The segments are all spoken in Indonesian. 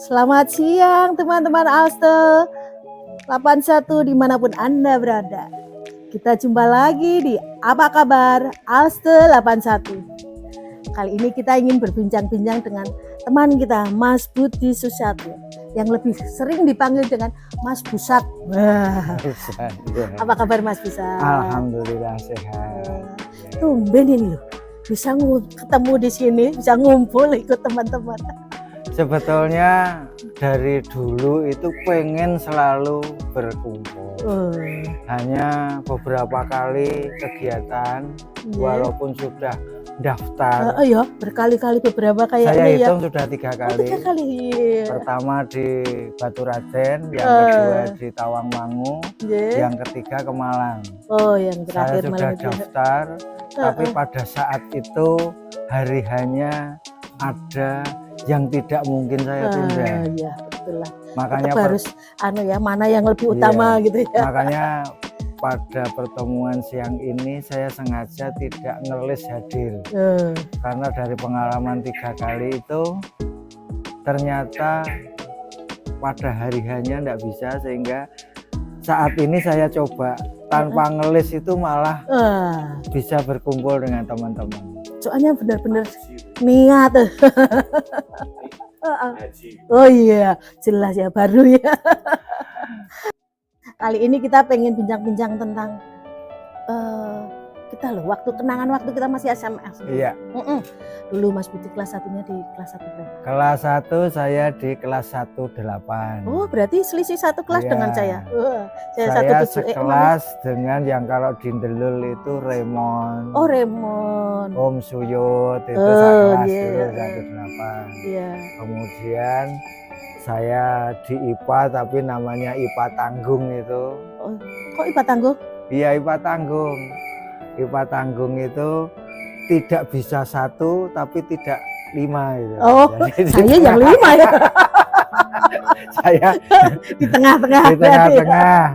Selamat siang teman-teman Alte 81 dimanapun Anda berada. Kita jumpa lagi di Apa Kabar Alte 81. Kali ini kita ingin berbincang-bincang dengan teman kita Mas Budi Susyatyo yang lebih sering dipanggil dengan Mas Busat. Apa kabar Mas Busat? Alhamdulillah sehat. Tumben ini loh, bisa ketemu di sini, bisa ngumpul ikut teman-teman. Sebetulnya dari dulu itu pengen selalu berkumpul. Hanya beberapa kali kegiatan, walaupun sudah daftar. Ya, berkali-kali beberapa kayaknya. Saya hitung ya. sudah 3 kali. 3 kali. Pertama di Baturaden, yang kedua di Tawangmangu, yang ketiga ke Malang. Oh, yang terakhir saya sudah daftar, tapi pada saat itu hari hanya ada yang tidak mungkin saya tunda. Iya, betul lah. Makanya harus mana yang lebih utama gitu ya. Makanya pada pertemuan siang ini saya sengaja tidak ngelis hadir. Karena dari pengalaman 3 kali itu ternyata pada hari hanya tidak bisa, sehingga saat ini saya coba tanpa ngelis itu malah bisa berkumpul dengan teman-teman. Soalnya benar-benar niat. Oh iya, jelas ya, baru ya. Kali ini kita pengen bincang-bincang tentang kita loh, waktu kita masih SMA. Iya. Dulu Mas Budi kelas 1-nya di kelas 1 berapa? Kelas 1 saya di kelas 18. Oh, berarti selisih 1 kelas dengan saya. Saya sekelas dengan yang kalau di Ndelul itu Raymond. Oh, Raymond. Om Suyut itu sekelas dulu 18. Iya. Kemudian saya di IPA tapi namanya IPA Tanggung itu. Oh, kok IPA Tanggung? Iya, IPA Tanggung. IPA Tanggung itu tidak bisa 1 tapi tidak 5 gitu. Oh, jadi saya yang 5 ya. Saya di tengah-tengah. Di tengah-tengah.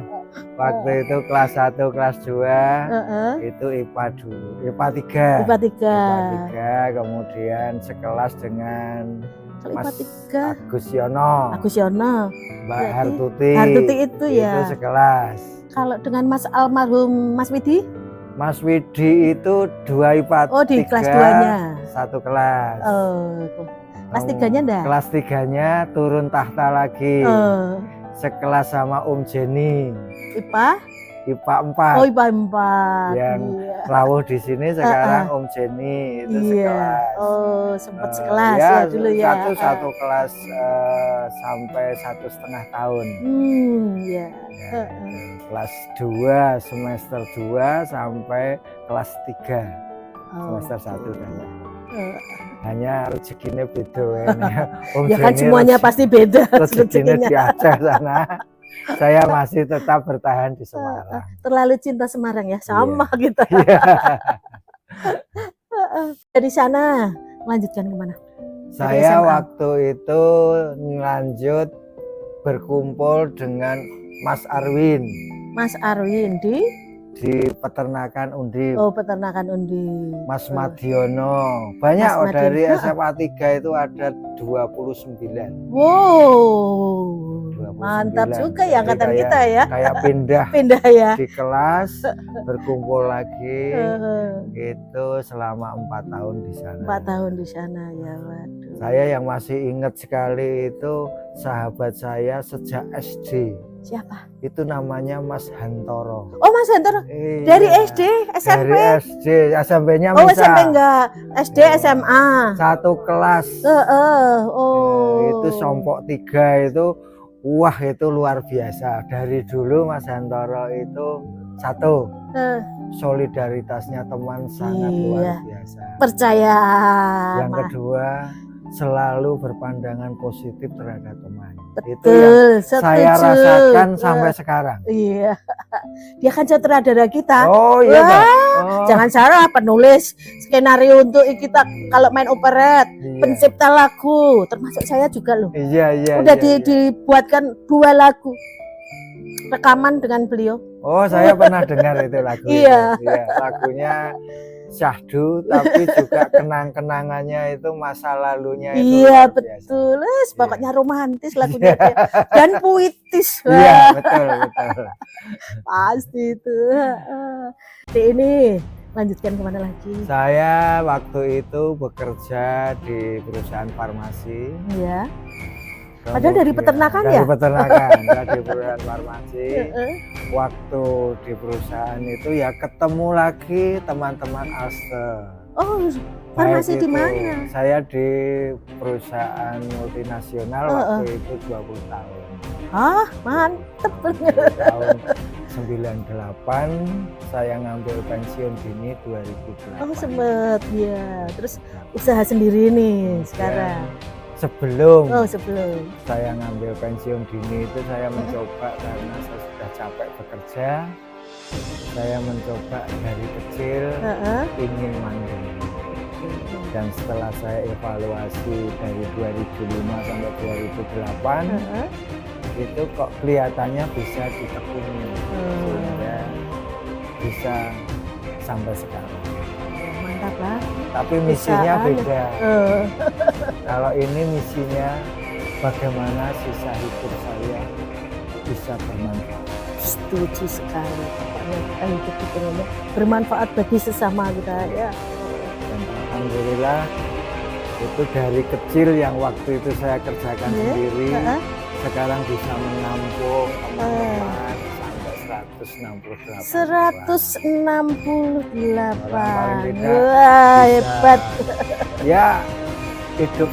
Waktu itu kelas 1, kelas 2 itu IPA dulu, IPA 3. IPA 3, kemudian sekelas dengan Mas Agus Yono, Mbak Hartuti. Hartuti itu ya. Itu sekelas. Kalau dengan Mas almarhum Mas Widi? Mas Widi itu 2 IPA 3. Oh, di kelas 2-nya. 1 kelas. Oh, kelas 3-nya enggak? Kelas 3-nya turun tahta lagi. Sekelas sama Om Jenny. IPA 4. Oh, IPA 4. Yang rawuh di sini sekarang Om Jenny itu sekelas. Oh, sempat sekelas ya dulu ya. Satu kelas sampai 1,5 tahun. Kelas 2 semester 2 sampai kelas 3 semester 1 kan. Hanya rezekinya beda ya kan, semuanya pasti beda rezekinya di Aceh sana. Saya masih tetap bertahan di Semarang. Terlalu cinta Semarang ya, sama kita. Dari sana lanjutkan kemana? Saya waktu itu lanjut berkumpul dengan Mas Arwin. Mas Arwin di Peternakan Undip. Oh, Peternakan Undip. Mas Madiono. Banyak dari SMA 3 itu ada 29. Wow. 29. Mantap juga ya angkatan kita ya. Kayak pindah ya. Di kelas berkumpul lagi. Itu selama 4 tahun di sana. 4 tahun di sana ya, waduh. Saya yang masih ingat sekali itu sahabat saya sejak SD. Siapa? Itu namanya Mas Hantoro. Oh, Mas Hantoro. Iya. Dari SD, SMP? Dari SD, SMP-nya Oh, bisa. SMP enggak. SD, SMA. 1 kelas. Oh. Itu Sompok 3 itu, wah itu luar biasa. Dari dulu Mas Hantoro itu satu, solidaritasnya teman sangat luar biasa. Percaya. Yang kedua, selalu berpandangan positif terhadap teman. Betul, itu yang setuju. Saya rasakan sampai sekarang. Iya, dia kan sutradara kita. Oh iya. Jangan salah, penulis skenario untuk kita kalau main operet, pencipta lagu, termasuk saya juga loh. Iya. Udah dibuatkan 2 lagu rekaman dengan beliau. Oh, saya pernah dengar itu lagu. Iya. Lagunya syahdu, tapi juga kenang-kenangannya itu masa lalunya itu Iya luar biasa. betul, pokoknya romantis lagunya dia. Dan puitis. Iya Wah, betul betul. pasti itu. Jadi ini lanjutkan kemana lagi? Saya waktu itu bekerja di perusahaan farmasi. Iya. Padahal dari peternakan dari ya? peternakan, saya di perusahaan farmasi. Waktu di perusahaan itu ya ketemu lagi teman-teman Alstel. Oh, farmasi Baik di itu, mana? Saya di perusahaan multinasional waktu itu 20 tahun. Ah, mantep. 20 tahun 98 saya ngambil pensiun dini 2008. Oh, sempet ya. Terus usaha sendiri nih sekarang. Sebelum Sebelum. saya ngambil pensiun dini itu saya mencoba karena saya sudah capek bekerja. Saya mencoba dari kecil ingin mandiri. Dan setelah saya evaluasi dari 2005 sampai 2008 itu kok kelihatannya bisa ditekuni sehingga bisa sampai sekarang. Mantap lah. Tapi misinya beda. Kalau ini misinya bagaimana sisa hidup saya bisa bermanfaat. Setuju sekali. Pokoknya hidup itu bermanfaat bagi sesama kita ya. Dan alhamdulillah itu dari kecil yang waktu itu saya kerjakan sendiri, sekarang bisa menampung teman-teman sampai 168. Wah, hebat. Ya,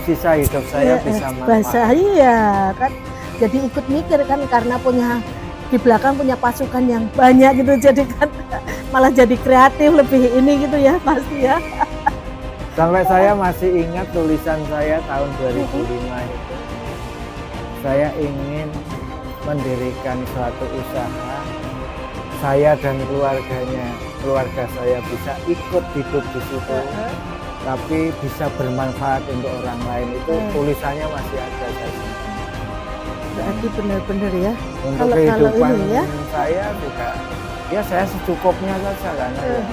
sisa hidup saya bisa manfaat. Iya kan, jadi ikut mikir kan karena punya di belakang punya pasukan yang banyak gitu, jadi kan malah jadi kreatif lebih ini gitu ya pasti ya. Sampai saya masih ingat tulisan saya tahun 2005 itu. Saya ingin mendirikan suatu usaha. Saya dan keluarga saya bisa ikut hidup di situ, tapi bisa bermanfaat untuk orang lain. Itu tulisannya masih ada saya. Berarti benar-benar ya. Untuk kehidupan ini ya, saya juga, ya saya secukupnya saja karena ya,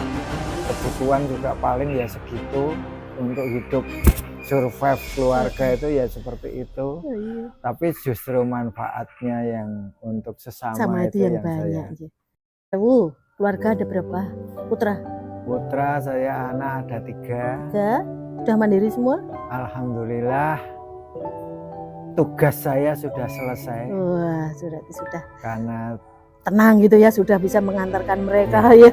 kebutuhan juga paling ya segitu untuk hidup survive keluarga itu ya seperti itu. Tapi justru manfaatnya yang untuk sesama itu yang banyak. Keluarga ada berapa? Putra saya anak ada 3. Sudah mandiri semua? Alhamdulillah. Tugas saya sudah selesai. Wah, sudah. Karena tenang gitu ya, sudah bisa mengantarkan mereka ya.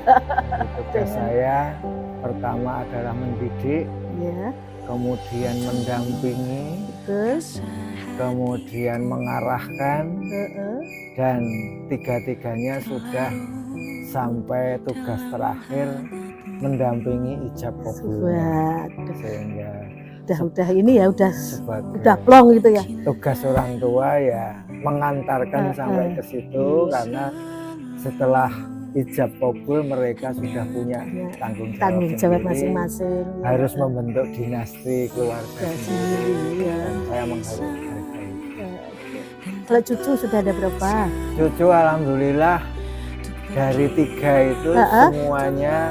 Tugas saya pertama adalah mendidik, kemudian mendampingi, kemudian mengarahkan, dan tiga-tiganya sudah sampai tugas terakhir mendampingi ijab kabul. Sehingga udah ini ya udah plong gitu ya. Tugas orang tua ya mengantarkan sampai ke situ, karena setelah ijab kabul mereka sudah punya tanggung jawab masing-masing. Harus membentuk dinasti keluarga sendiri. Dan saya menghargai. Kalau cucu sudah ada berapa? Cucu alhamdulillah dari 3 itu semuanya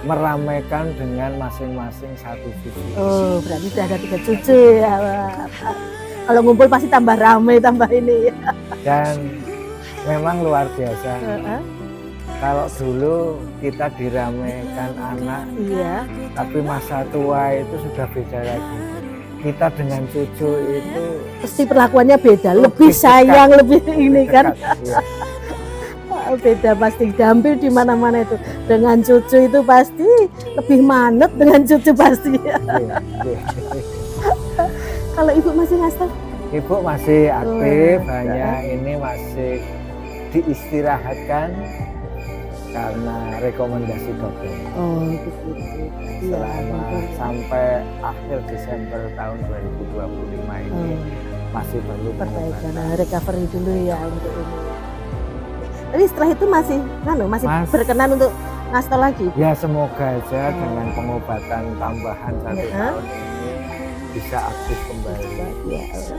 meramaikan dengan masing-masing 1 cucu. Oh, berarti sudah ada 3 cucu ya. Kalau ngumpul pasti tambah ramai, tambah ini. Dan memang luar biasa. Kalau dulu kita diramaikan anak, tapi masa tua itu sudah beda lagi. Kita dengan cucu itu pasti perlakuannya beda, lebih sayang, lebih ini kan. Beda pasti, tampil di mana-mana itu. Dengan cucu itu pasti lebih manut dengan cucu pasti. Kalau ibu masih ngasih? Ibu masih aktif, hanya ini masih diistirahatkan karena rekomendasi dokter. Oh, begitu. Selama sampai akhir Desember tahun 2025 ini masih perlu perbaikan, recovery dulu ya untuk ini. Tapi setelah itu masih berkenan untuk ngasih lagi? Ya semoga aja dengan pengobatan tambahan 1 tahun ini bisa aktif kembali.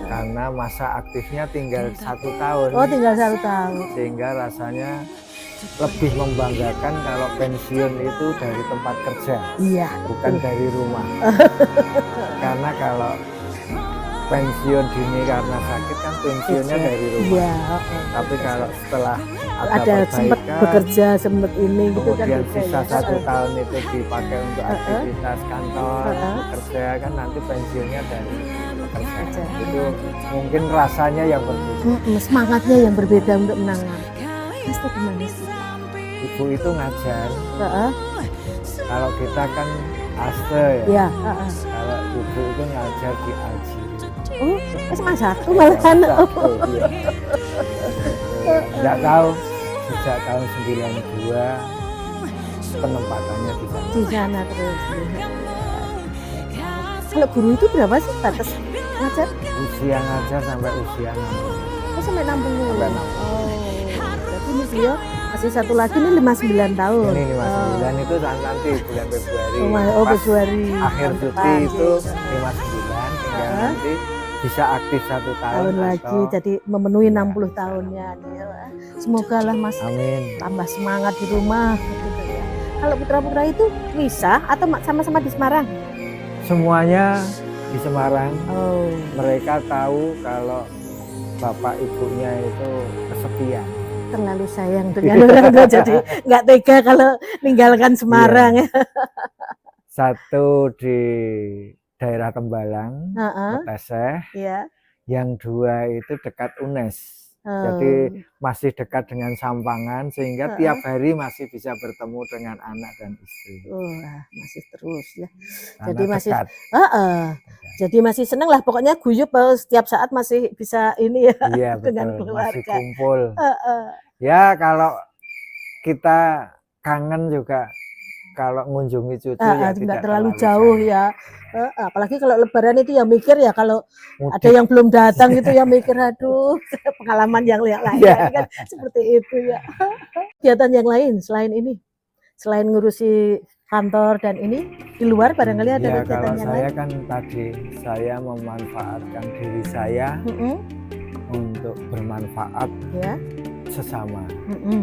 Karena masa aktifnya tinggal 1 tahun. Oh, tinggal 1 tahun. Sehingga rasanya lebih membanggakan kalau pensiun itu dari tempat kerja, Iya, bukan betul. dari rumah. Karena kalau pensiun dini karena sakit kan pensiunnya dari rumah. Iya, Tapi kalau setelah ada sempat perbaikan, bekerja, sempat ini gitu kan kemudian beda sisa ya. 1 tahun itu dipakai untuk aktivitas kantor, bekerja, kan nanti pensiunnya dari pekerja. Itu mungkin rasanya yang berbeda. Semangatnya yang berbeda untuk menangani. Mas tuh gimana sih? Ibu itu ngajar, Heeh. kalau kita kan aste ya. Iya, heeh. Kalau ibu itu ngajar di Aji. Oh, SMA 1 malahan. Nggak tahu sejak tahun 92 penempatannya di sana. Di sana terus. Kalau guru itu berapa sih batas ngajar? Usia ngajar sampai usia 60. Oh, sampai 60. Sampai 60. Oh, berarti ini beliau masih satu lagi nih 59 tahun. Ini 59 itu nanti bulan Februari. Oh, Pas Februari. akhir tahun cuti depan. itu 59, tinggal nanti bisa aktif 1 tahun lagi, atau jadi memenuhi Iya, 60 bisa. tahunnya. Semoga lah Mas amin. tambah semangat di rumah gitu ya. Kalau putra-putra itu misah atau sama-sama di Semarang? Semuanya di Semarang. Oh, Mereka tahu kalau bapak ibunya itu kesepian. terlalu sayang dengan orang tua jadi nggak tega kalau ninggalkan Semarang ya. Satu di daerah Tembalang, Heeh, Meteseh. ya. Yang 2 itu dekat UNES. Jadi masih dekat dengan Sampangan, sehingga tiap hari masih bisa bertemu dengan anak dan istri. Masih terus ya. Karena Jadi masih dekat. jadi masih seneng lah pokoknya guyup setiap saat masih bisa ini ya Iya, dengan betul. keluarga. Masih kumpul. Heeh. Ya kalau kita kangen juga kalau mengunjungi cucu ya tidak tidak terlalu jauh ya. Apalagi kalau Lebaran itu yang mikir ya kalau mudik. ada yang belum datang itu yang mikir aduh pengalaman yang lain kan seperti itu ya. Kegiatan yang lain selain ini, selain ngurusi kantor dan ini di luar barangkali ada Ya, kegiatan kalau yang saya lain. kan tadi saya memanfaatkan diri saya untuk bermanfaat Ya. sesama.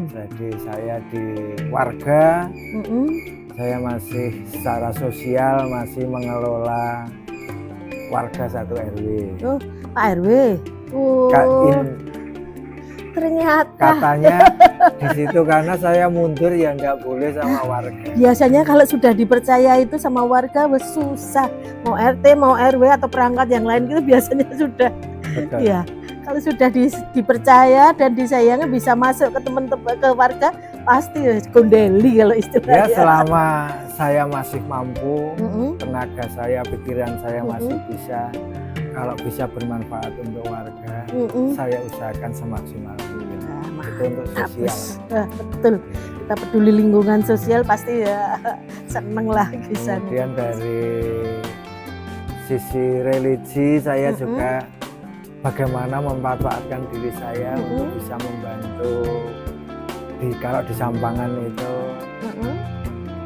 Jadi saya di warga, saya masih secara sosial masih mengelola warga 1 RW. Oh, Pak RW. Ternyata Katanya di situ karena saya mundur ya nggak boleh sama warga. biasanya kalau sudah dipercaya itu sama warga wes susah. Mau RT, mau RW atau perangkat yang lain gitu biasanya sudah. Betul. Ya, kalau sudah dipercaya dan disayangi bisa masuk ke teman-teman ke warga pasti gondeli kalau Ya istilahnya. selama saya masih mampu, tenaga saya, pikiran saya masih bisa, kalau bisa bermanfaat untuk warga, saya usahakan semaksimal mungkin. Itu untuk sosial. Betul. Kita peduli lingkungan sosial pasti ya seneng lah bisa. Kemudian dari sisi religi saya juga bagaimana memanfaatkan diri saya untuk bisa membantu kalau di Sampangan itu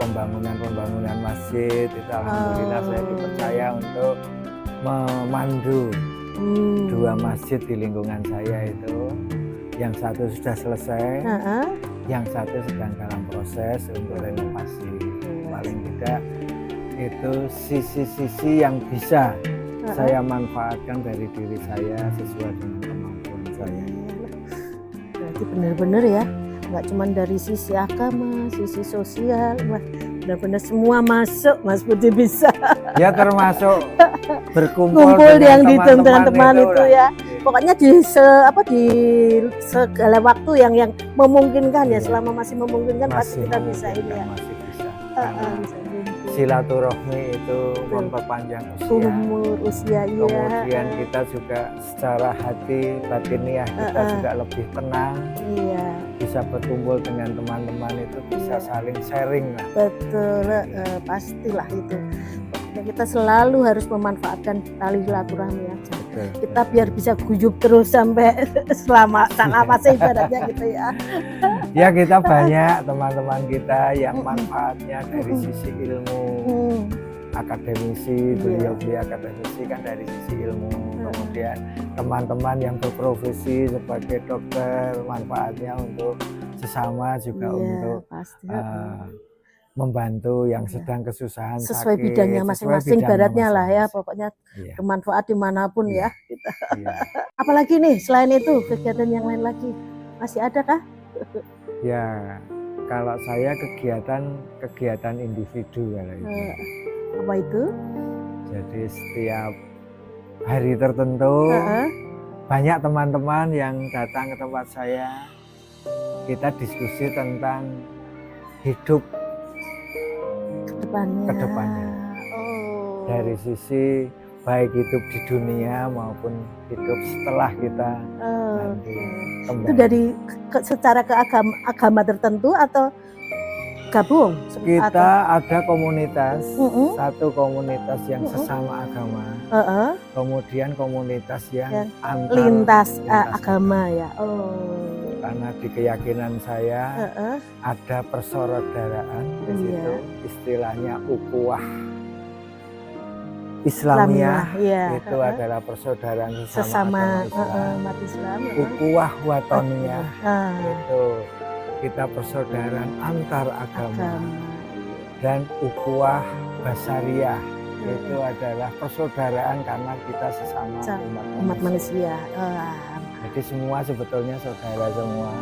pembangunan masjid itu alhamdulillah saya dipercaya untuk memandu 2 masjid di lingkungan saya itu. Yang 1 sudah selesai, yang 1 sedang dalam proses untuk renovasi. Paling tidak itu sisi-sisi yang bisa saya manfaatkan dari diri saya sesuai dengan kemampuan saya. Berarti benar-benar ya, nggak cuma dari sisi agama, sisi sosial, wah benar-benar semua masuk Mas Budi bisa. Ya termasuk berkumpul yang di teman-teman teman itu ya. Gitu. Pokoknya di segala waktu yang memungkinkan ya, selama masih memungkinkan pasti kita bisa ini ya. Masih bisa. Bisa Silaturahmi itu memperpanjang usia. Umur usia iya. Kemudian kita juga secara hati batiniah kita juga lebih tenang. Iya. Bisa berkumpul dengan teman-teman itu bisa saling sharing lah. Betul, pastilah itu. Pokoknya kita selalu harus memanfaatkan tali silaturahmi aja. Kita biar bisa guyup terus sampai selama masih ibaratnya gitu ya. Ya kita banyak teman-teman kita yang manfaatnya dari sisi ilmu, akademisi, beliau akademisi kan dari sisi ilmu. Kemudian teman-teman yang berprofesi sebagai dokter manfaatnya untuk sesama juga Iya, untuk pasti. membantu yang Iya. sedang kesusahan, Sesuai sakit, bidangnya sesuai masing-masing bidangnya baratnya lah ya, masing-masing. pokoknya Iya. bermanfaat dimanapun Iya. ya kita. Iya. Apalagi nih selain itu kegiatan yang lain lagi masih ada kah? Ya, kalau saya kegiatan individu kalau itu. Apa itu? Jadi setiap hari tertentu banyak teman-teman yang datang ke tempat saya. Kita diskusi tentang hidup kedepannya. Oh. Dari sisi baik hidup di dunia maupun hidup setelah kita nanti kembali. Itu dari secara agama tertentu atau gabung? Kita ada komunitas, satu komunitas yang sesama agama, kemudian komunitas yang lintas agama ya. Karena di keyakinan saya ada persaudaraan di situ, istilahnya ukhuwah Islamiyah, itu adalah persaudaraan sesama umat Islam. Ukhuwah watoniyah, itu kita persaudaraan antar agama. Dan ukhuwah basariyah, itu adalah persaudaraan karena kita sesama umat manusia. Jadi semua sebetulnya saudara semua.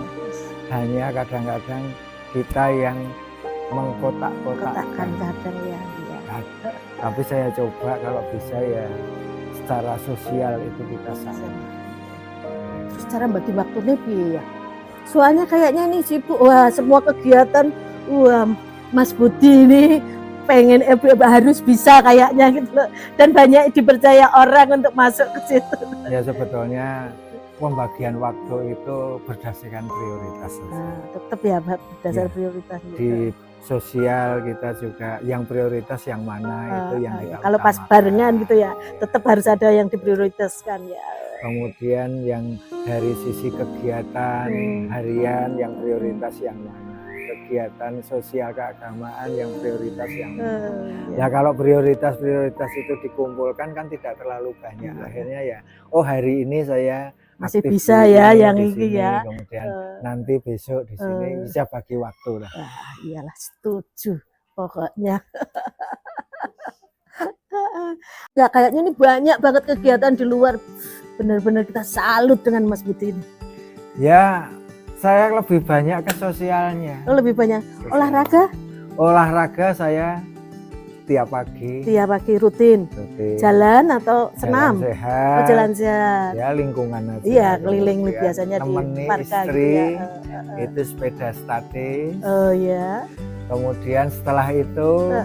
Hanya kadang-kadang kita yang mengkotak-kotakkan. Kadang ya. Tapi saya coba kalau bisa ya secara sosial itu kita sama. Terus cara bagi waktunya ya. Soalnya kayaknya nih sibuk, wah semua kegiatan, wah Mas Budi ini pengen harus bisa kayaknya gitu loh. Dan banyak dipercaya orang untuk masuk ke situ. Ya sebetulnya pembagian waktu itu berdasarkan prioritas. Tetap ya berdasar prioritas. Di sosial kita juga yang prioritas yang mana itu yang kita kalau pas barengan gitu ya tetap harus ada yang diprioritaskan ya. Kemudian yang dari sisi kegiatan harian yang prioritas yang mana, kegiatan sosial keagamaan yang prioritas yang mana. Nah kalau prioritas itu dikumpulkan kan tidak terlalu banyak. Akhirnya ya hari ini saya masih bisa ya yang ini ya. Kemudian nanti besok di sini bisa bagi waktu lah. Iyalah setuju pokoknya. Nggak kayaknya ini banyak banget kegiatan di luar. Benar-benar kita salut dengan Mas Budi ini. Ya saya lebih banyak ke sosialnya. Lebih banyak olahraga? Olahraga saya tiap pagi rutin. Jalan atau senam? Jalan sehat. Jalan sehat. Ya lingkungan aja. Iya keliling biasanya di park istri, itu sepeda statis. Oh ya. Kemudian setelah itu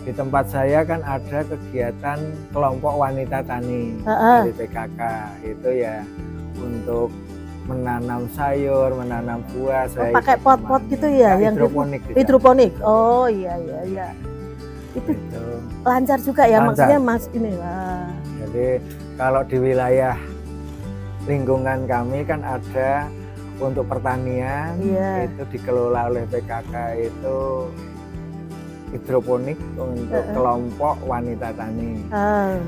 di tempat saya kan ada kegiatan kelompok wanita tani dari PKK. Itu ya untuk menanam sayur, menanam buah. Saya pakai pot-pot gitu ya? Yang hidroponik. Hidroponik. Oh iya. Itu lancar juga ya, lancar. Maksudnya Mas ini lah. Jadi kalau di wilayah lingkungan kami kan ada untuk pertanian, itu dikelola oleh PKK itu hidroponik untuk kelompok wanita tani.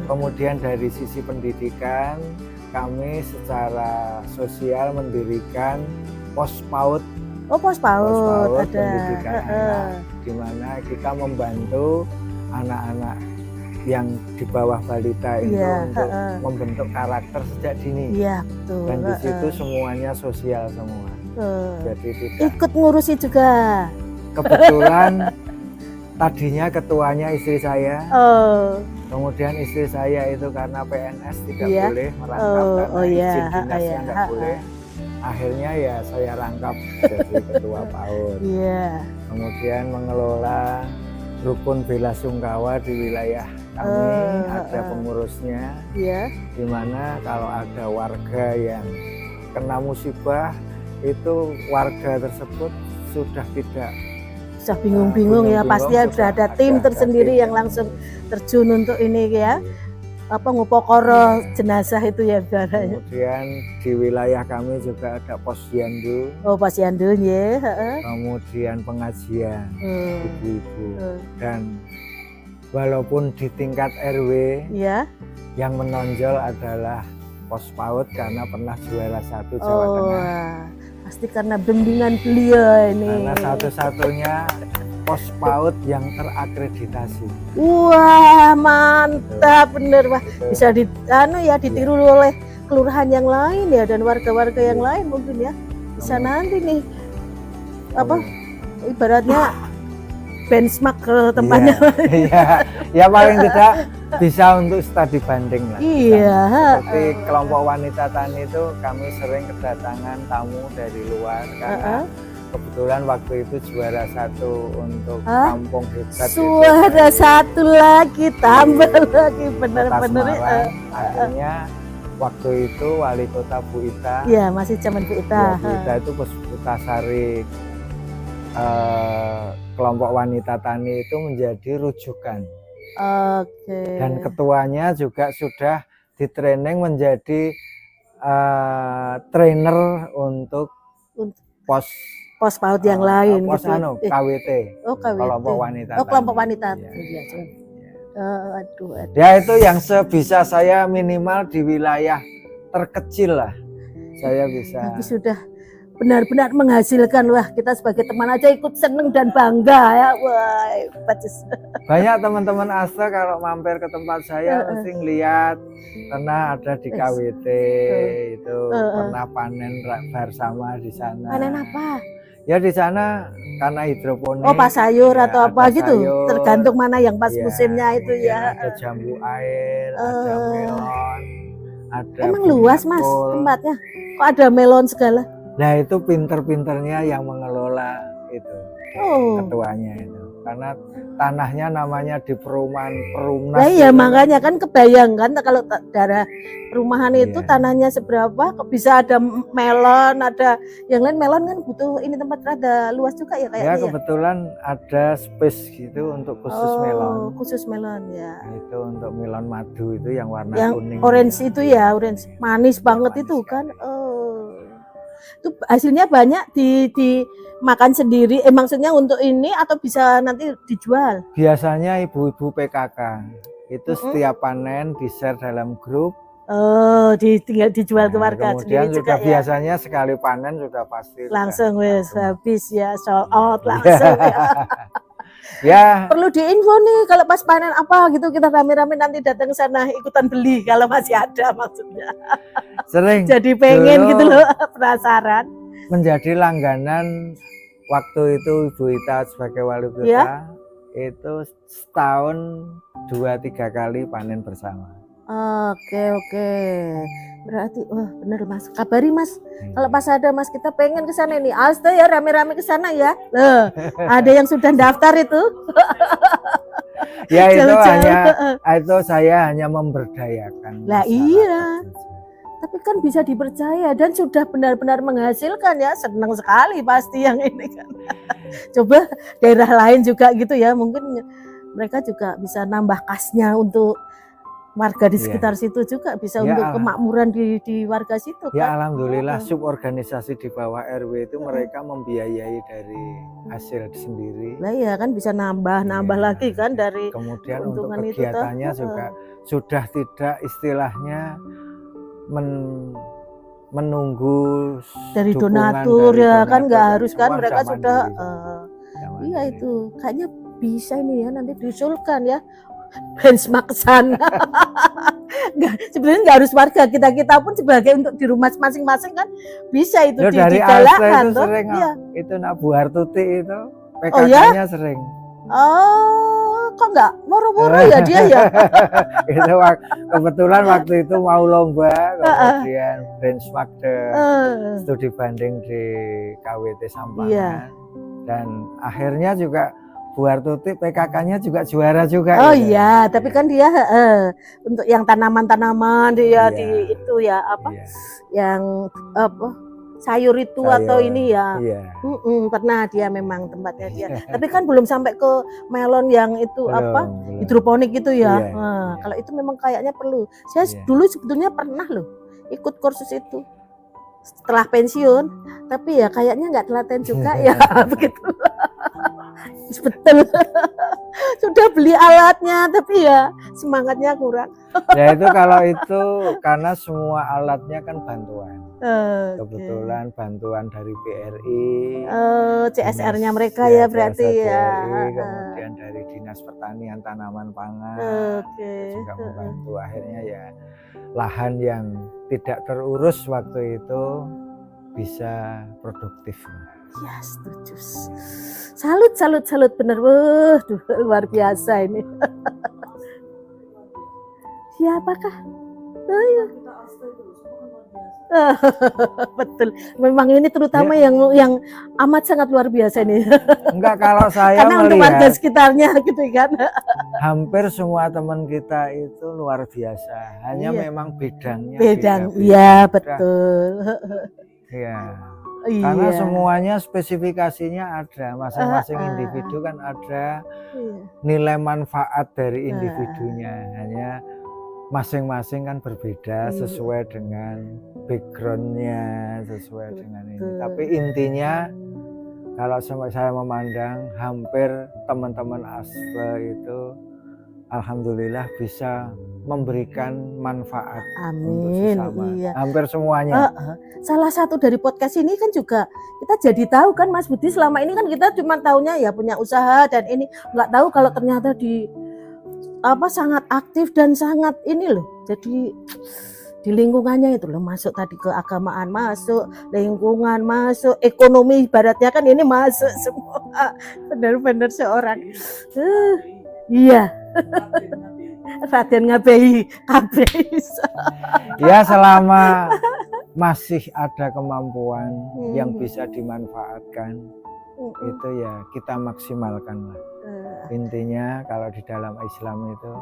Kemudian dari sisi pendidikan kami secara sosial mendirikan pos PAUD. Pos PAUD ada pendidikan anak, di mana kita membantu anak-anak yang di bawah balita itu untuk membentuk karakter sejak dini. Iya, betul. Dan di situ semuanya sosial semua. Jadi tidak ikut ngurusi juga. Kebetulan tadinya ketuanya istri saya. Kemudian istri saya itu karena PNS tidak boleh merangkap karena izin dinasnya nggak boleh. Akhirnya ya saya rangkap jadi ketua PAUD. Kemudian mengelola rukun bela sungkawa di wilayah kami, ada pengurusnya. Di mana kalau ada warga yang kena musibah, itu warga tersebut sudah tidak bingung-bingung ya, pasti sudah ada tim tersendiri yang langsung terjun untuk ini ya. Ngupokoro jenazah itu ya ibaratnya. Kemudian di wilayah kami juga ada posyandu. Posyandu ya. Kemudian pengajian ibu-ibu. Dan walaupun di tingkat RW yang menonjol adalah pos PAUD karena pernah juara 1 Jawa Tengah. Pasti karena bimbingan beliau ini. Karena satu-satunya pos PAUD yang terakreditasi. Wah, mantap bener Pak. Bisa ditiru oleh kelurahan yang lain ya dan warga-warga yang lain mungkin ya. Bisa nanti nih ibaratnya benchmark ke tempatnya. Iya, ya paling tidak bisa untuk studi banding lah. Iya. Seperti kelompok wanita tani itu kami sering kedatangan tamu dari luar karena kebetulan waktu itu juara 1 untuk kampung hebat. Juara 1 lagi, tambah lagi bener-bener. Akhirnya waktu itu wali kota Bu Ita. Iya, masih zaman Bu Ita. Bu Ita itu Putasari kelompok wanita tani itu menjadi rujukan. Oke. Dan ketuanya juga sudah di-training menjadi trainer untuk pos PAUD yang lain pos gitu. KWT. KWT. Kelompok wanita. Kelompok wanita. Iya. Aduh. Ya itu yang sebisa saya minimal di wilayah terkecil lah. Saya bisa. Tapi sudah benar-benar menghasilkan. Wah, kita sebagai teman aja ikut seneng dan bangga ya. Wah, bagus. Banyak teman-teman Asta kalau mampir ke tempat saya mesti ngeliat karena ada di KWT itu pernah panen bersama di sana. Panen apa? Ya di sana karena hidroponik. Oh, pas sayur ya, atau apa gitu. Sayur, tergantung mana yang pas ya, musimnya itu ya. Ada jambu air, ada melon, ada. Emang luas Mas tempatnya? Kok ada melon segala? Nah itu pinter-pinternya yang mengelola itu ketuanya itu. Karena tanahnya namanya di perumahan Perumnas. Nah, iya makanya kan kebayang kan kalau daerah perumahan itu tanahnya seberapa kok bisa ada melon, ada yang lain. Melon kan butuh ini tempat rada luas juga ya kayaknya. Ya kebetulan ada space gitu untuk khusus melon. Khusus melon ya. Itu untuk melon madu itu yang warna yang kuning. Orange itu ya, orange manis banget manis itu kan. Itu hasilnya banyak dimakan sendiri, maksudnya untuk ini atau bisa nanti dijual? Biasanya ibu-ibu PKK itu setiap panen di-share dalam grup. Tinggal dijual ke warga kemudian sendiri juga juga biasanya sekali panen sudah pasti langsung wes habis ya, sold out langsung ya. Perlu diinfo nih kalau pas panen apa gitu, kita rame-rame nanti datang ke sana ikutan beli kalau masih ada maksudnya. Sering. Jadi pengen gitu loh, penasaran. Menjadi langganan waktu itu Ibu Ita sebagai wali kota itu setahun 2-3 kali panen bersama. Oke. Berarti wah bener Mas. Kabari Mas. Kalau pas ada Mas kita pengen ke sana ini. Alsta ya rame-rame ke sana ya. Loh, ada yang sudah daftar itu. Ya itu saya hanya memberdayakan. Lah iya. Tapi kan bisa dipercaya dan sudah benar-benar menghasilkan ya. Senang sekali pasti yang ini kan. Coba daerah lain juga gitu ya. Mungkin mereka juga bisa nambah kasnya untuk warga di sekitar situ juga bisa untuk kemakmuran di warga situ kan. Ya alhamdulillah suborganisasi di bawah RW itu mereka membiayai dari hasil sendiri. Lah ya kan bisa nambah lagi kan dari kemudian untuk kegiatannya itu juga sudah tidak istilahnya menunggu dari donatur ya kan, nggak harus kan mereka sudah iya itu kayaknya bisa ini ya nanti diusulkan ya benchmark ke sana. Sebenarnya nggak harus warga, kita pun sebagai untuk di rumah masing-masing kan bisa itu digalakkan tuh. Iya. Itu Nak Bu Hartuti itu PKK-nya sering. Kok nggak moro-moro ya dia ya? Itu kebetulan waktu itu mau lomba, kemudian benchmark studi banding di KWT Sampangan, dan akhirnya juga Bu Hartuti PKK-nya juga juara juga. Oh gitu. Iya, tapi kan dia untuk yang tanaman-tanaman dia di itu ya apa? Yang apa? Sayur itu atau ini ya. Pernah dia memang tempatnya dia. Tapi kan belum sampai ke melon yang itu apa? Hidroponik itu ya. Kalau itu memang kayaknya perlu. Saya dulu sebetulnya pernah loh ikut kursus itu. Setelah pensiun, tapi ya kayaknya nggak telaten juga ya begitu. Betul. Sudah beli alatnya tapi ya semangatnya kurang. Ya itu kalau itu karena semua alatnya kan bantuan. Okay. Kebetulan bantuan dari BRI, CSR-nya mereka ya berarti ya. BRI, kemudian dari Dinas Pertanian Tanaman Pangan juga membantu. Akhirnya ya lahan yang tidak terurus waktu itu bisa produktif. Ya setuju. Salut bener. Luar biasa ini. Siapakah? Oh, ya. Betul. Memang ini terutama ya. yang amat sangat luar biasa ini. Enggak, kalau saya karena melihat untuk warga sekitarnya gitu kan. Hampir semua teman kita itu luar biasa. Hanya memang bidangnya beda. Iya, betul. Iya. Karena semuanya spesifikasinya ada, masing-masing individu kan ada nilai manfaat dari individunya. Hanya masing-masing kan berbeda sesuai dengan backgroundnya, sesuai dengan ini. Tapi intinya kalau saya memandang hampir teman-teman ASTE itu alhamdulillah bisa memberikan manfaat untuk sesama. Hampir semuanya. Salah satu dari podcast ini kan juga kita jadi tahu kan Mas Budi, selama ini kan kita cuma taunya ya punya usaha dan ini nggak tahu kalau ternyata di sangat aktif dan sangat ini loh. Jadi di lingkungannya itu loh, masuk tadi keagamaan masuk, lingkungan masuk, ekonomi ibaratnya kan ini masuk semua. Benar-benar seorang. Iya. Raden Ngabehi ya selama masih ada kemampuan yang bisa dimanfaatkan itu ya kita maksimalkan lah. Intinya kalau di dalam Islam itu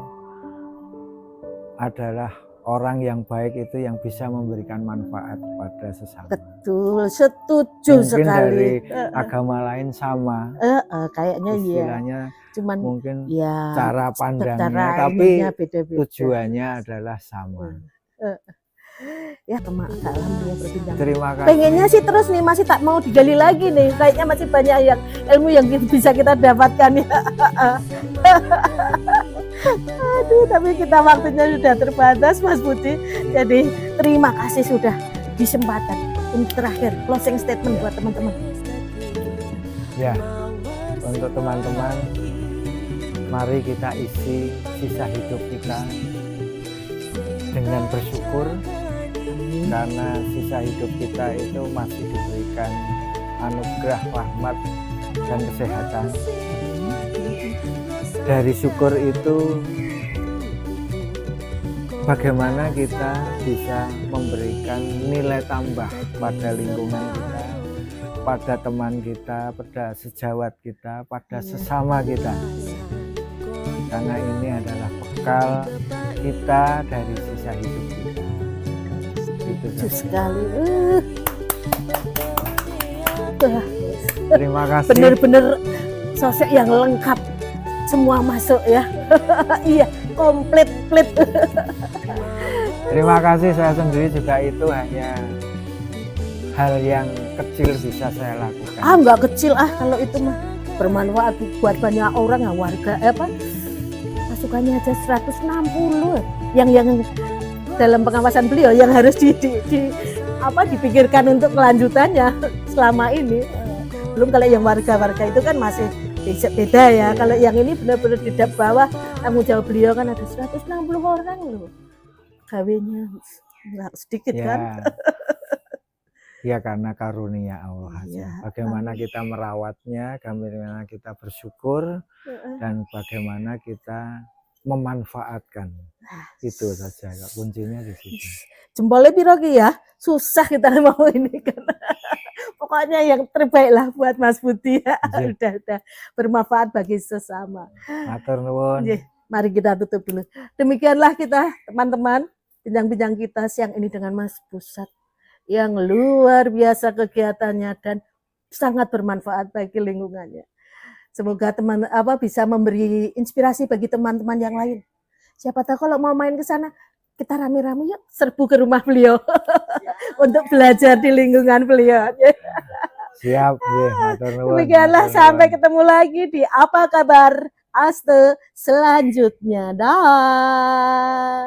adalah orang yang baik itu yang bisa memberikan manfaat pada sesama. Betul, setuju mungkin sekali. Dari agama lain sama. Kayaknya istilahnya cuman mungkin cara pandangnya, tapi beda-beda. Tujuannya adalah sama. Ya alhamdulillah berbincang. Terima kasih. Pengennya sih terus nih, masih tak mau digali lagi nih. Kayaknya masih banyak yang ilmu yang bisa kita dapatkan ya. Aduh, tapi kita waktunya sudah terbatas Mas Budi. Jadi terima kasih sudah disempatan. Untuk terakhir closing statement buat teman-teman. Ya, untuk teman-teman, mari kita isi sisa hidup kita dengan bersyukur karena sisa hidup kita itu masih diberikan anugerah rahmat dan kesehatan. Dari syukur itu bagaimana kita bisa memberikan nilai tambah pada lingkungan kita, pada teman kita, pada sejawat kita, pada sesama kita. Karena ini adalah bekal kita dari sisa hidup kita. Itu sekali. Terima kasih. Benar-benar sosok yang lengkap, semua masuk ya. Iya, komplit. Terima kasih, saya sendiri juga itu hanya hal yang kecil bisa saya lakukan. Enggak kecil kalau itu mah bermanfaat buat banyak orang ya, warga masukannya aja 160 yang dalam pengawasan beliau yang harus dipikirkan untuk kelanjutannya selama ini. Belum kalau yang warga-warga itu kan masih beda ya. Kalau yang ini benar-benar di bawah tanggung jawab beliau kan ada 160 orang loh. Kawinnya nggak sedikit kan. Ya karena karunia Allah aja. Bagaimana kita merawatnya, bagaimana kita bersyukur, dan bagaimana kita memanfaatkan. Itu saja, kuncinya di situ. Jempolnya piro ya? Susah kita mau ini kan. Pokoknya yang terbaik lah buat Mas Budi ya. Udah bermanfaat bagi sesama. Matur nuwun. Mari kita tutup dulu. Demikianlah kita teman-teman, bincang-bincang kita siang ini dengan Mas Pusat yang luar biasa kegiatannya dan sangat bermanfaat bagi lingkungannya. Semoga bisa memberi inspirasi bagi teman-teman yang lain. Siapa tahu kalau mau main ke sana, kita rame-rame yuk serbu ke rumah beliau untuk belajar di lingkungan beliau. Siap, nggih, matur nuwun. Demikianlah, Matur sampai nuwun. ketemu lagi di Apa Kabar Aste selanjutnya. Dah.